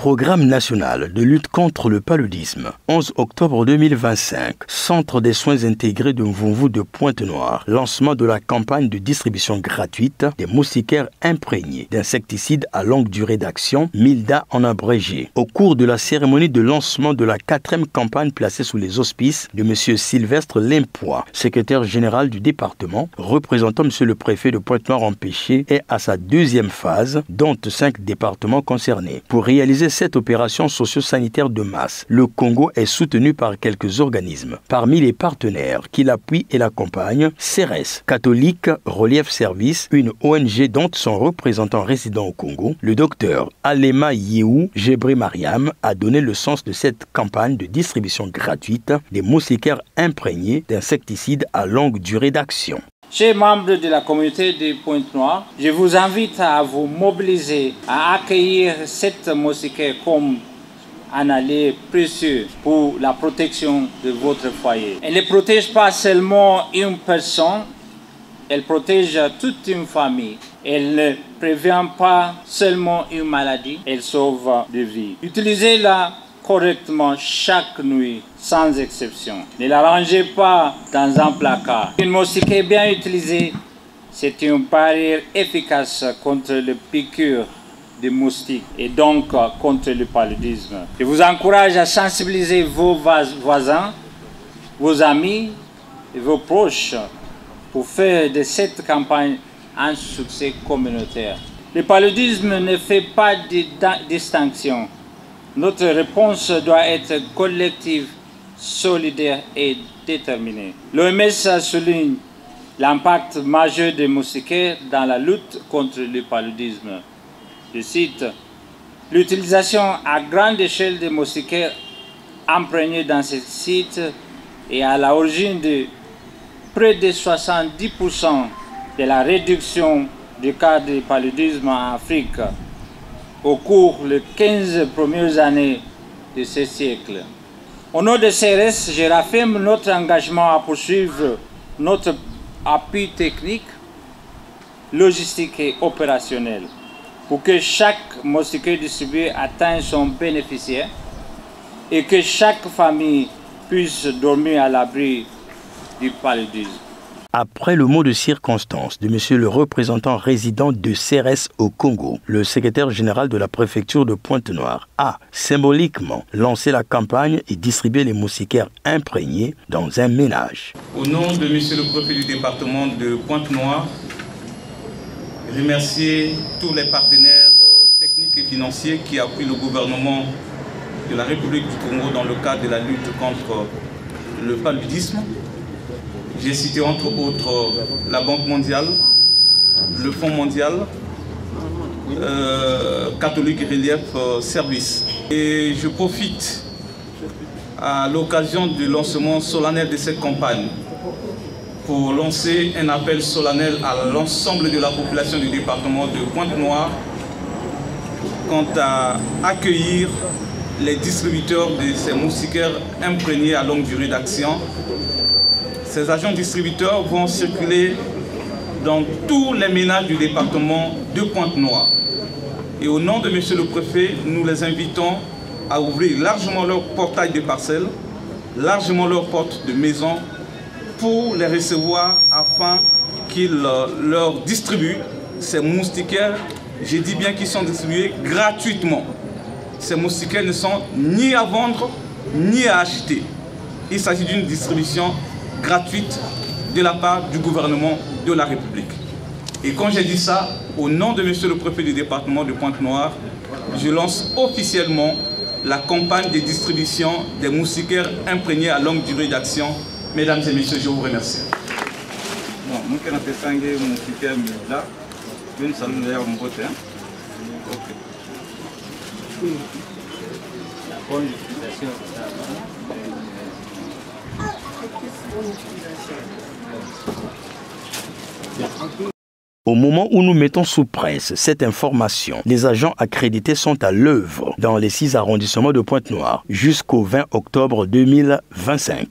Programme national de lutte contre le paludisme. 11 octobre 2025. Centre des soins intégrés de Mvumvu de Pointe-Noire. Lancement de la campagne de distribution gratuite des moustiquaires imprégnés d'insecticides à longue durée d'action, MILDA en abrégé. Au cours de la cérémonie de lancement de la 4e campagne placée sous les auspices de M. Sylvestre Lempois, secrétaire général du département, représentant M. le préfet de Pointe-Noire empêché, est à sa 2e phase, dont 5 départements concernés. Pour réaliser cette opération socio-sanitaire de masse, le Congo est soutenu par quelques organismes. Parmi les partenaires qui l'appuient et l'accompagnent, CERES, Catholique Relief Service, une ONG dont son représentant résident au Congo, le docteur Alema Yehou Gebri Mariam, a donné le sens de cette campagne de distribution gratuite des moustiquaires imprégnés d'insecticides à longue durée d'action. Chers membres de la communauté de Pointe-Noire, je vous invite à vous mobiliser, à accueillir cette moustiquaire comme un allié précieux pour la protection de votre foyer. Elle ne protège pas seulement une personne, elle protège toute une famille. Elle ne prévient pas seulement une maladie, elle sauve des vies. Utilisez-la correctement chaque nuit, sans exception. Ne la rangez pas dans un placard. Une moustiquaire bien utilisée, c'est une barrière efficace contre les piqûres de moustiques et donc contre le paludisme. Je vous encourage à sensibiliser vos voisins, vos amis et vos proches pour faire de cette campagne un succès communautaire. Le paludisme ne fait pas de distinction. Notre réponse doit être collective, solidaire et déterminée. L'OMS souligne l'impact majeur des moustiquaires dans la lutte contre le paludisme. Je cite, « L'utilisation à grande échelle des moustiquaires imprégnés dans ces sites est à l'origine de près de 70% de la réduction du cas de paludisme en Afrique au cours des 15 premières années de ce siècle. Au nom de CERES, je réaffirme notre engagement à poursuivre notre appui technique, logistique et opérationnel pour que chaque moustiquaire distribué atteigne son bénéficiaire et que chaque famille puisse dormir à l'abri du paludisme. Après le mot de circonstance de M. le représentant résident de CERES au Congo, le secrétaire général de la préfecture de Pointe-Noire a symboliquement lancé la campagne et distribué les moustiquaires imprégnés dans un ménage. Au nom de M. le préfet du département de Pointe-Noire, remercier tous les partenaires techniques et financiers qui appuient le gouvernement de la République du Congo dans le cadre de la lutte contre le paludisme. J'ai cité entre autres la Banque mondiale, le Fonds mondial, Catholique Relief Service. Et je profite à l'occasion du lancement solennel de cette campagne pour lancer un appel solennel à l'ensemble de la population du département de Pointe-Noire quant à accueillir les distributeurs de ces moustiquaires imprégnés à longue durée d'action. Ces agents distributeurs vont circuler dans tous les ménages du département de Pointe-Noire. Et au nom de M. le préfet, nous les invitons à ouvrir largement leur portail de parcelles, largement leurs portes de maison pour les recevoir afin qu'ils leur distribuent ces moustiquaires. Je dis bien qu'ils sont distribués gratuitement. Ces moustiquaires ne sont ni à vendre ni à acheter. Il s'agit d'une distribution gratuite de la part du gouvernement de la République. Et quand j'ai dit ça, au nom de M. le préfet du département de Pointe-Noire, je lance officiellement la campagne de distribution des moustiquaires imprégnés à longue durée d'action. Mesdames et messieurs, je vous remercie. Bon, nous avons fait un moustiquaire là. Une salle de mon côté. Bonne utilisation. Au moment où nous mettons sous presse cette information, les agents accrédités sont à l'œuvre dans les 6 arrondissements de Pointe-Noire jusqu'au 20 octobre 2025.